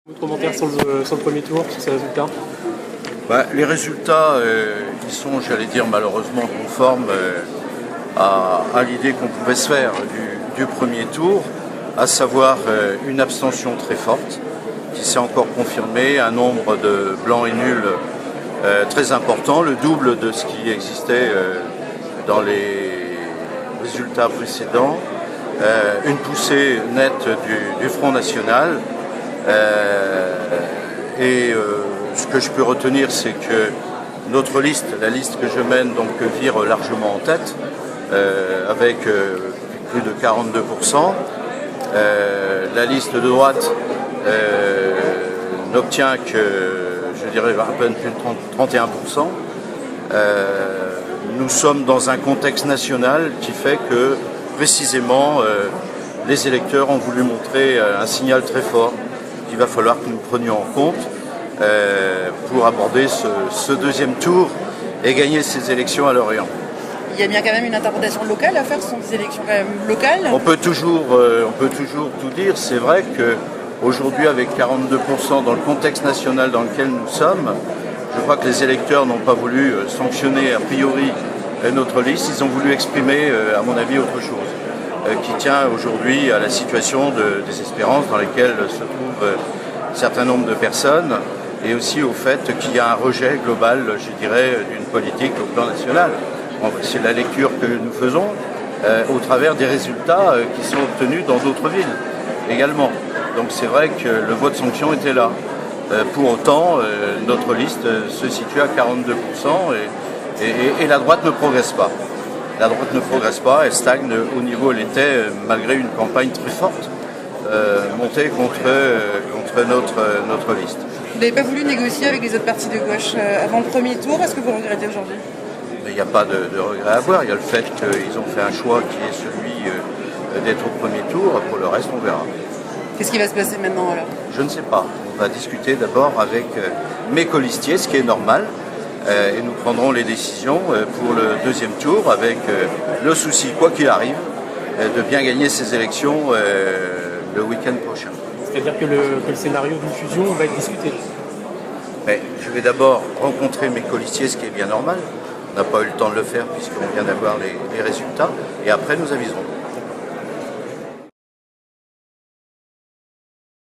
Votre commentaire sur le premier tour, sur ces résultats? Les résultats, ils sont, j'allais dire, malheureusement conformes à l'idée qu'on pouvait se faire du premier tour, à savoir une abstention très forte, qui s'est encore confirmée, un nombre de blancs et nuls très important, le double de ce qui existait dans les résultats précédents, une poussée nette du Front National. Ce que je peux retenir, c'est que notre liste, la liste que je mène, donc vire largement en tête, avec plus de 42%. La liste de droite n'obtient que, je dirais, à peine plus de 31%. Nous sommes dans un contexte national qui fait que, précisément, les électeurs ont voulu montrer un signal très fort qu'il va falloir que nous prenions en compte pour aborder ce deuxième tour et gagner ces élections à Lorient. Il y a bien quand même une interprétation locale à faire, ce sont des élections quand même locales. On peut toujours tout dire. C'est vrai qu'aujourd'hui, avec 42% dans le contexte national dans lequel nous sommes, je crois que les électeurs n'ont pas voulu sanctionner a priori notre liste. Ils ont voulu exprimer, à mon avis, autre chose, qui tient aujourd'hui à la situation de désespérance dans laquelle se trouvent un certain nombre de personnes, et aussi au fait qu'il y a un rejet global, je dirais, d'une politique au plan national. C'est la lecture que nous faisons au travers des résultats qui sont obtenus dans d'autres villes également. Donc c'est vrai que le vote sanction était là. Pour autant, notre liste se situe à 42% et la droite ne progresse pas. La droite ne progresse pas, elle stagne au niveau où elle était, malgré une campagne très forte montée contre notre liste. Vous n'avez pas voulu négocier avec les autres partis de gauche avant le premier tour, est-ce que vous regrettez aujourd'hui? Il n'y a pas de regret à avoir, il y a le fait qu'ils ont fait un choix qui est celui d'être au premier tour, pour le reste on verra. Qu'est-ce qui va se passer maintenant alors? Je ne sais pas, on va discuter d'abord avec mes colistiers, ce qui est normal, et nous prendrons les décisions pour le deuxième tour avec le souci, quoi qu'il arrive, de bien gagner ces élections le week-end prochain. C'est-à-dire que le scénario d'une fusion va être discuté? Mais je vais d'abord rencontrer mes colistiers, ce qui est bien normal. On n'a pas eu le temps de le faire puisqu'on vient d'avoir les résultats, et après nous aviserons.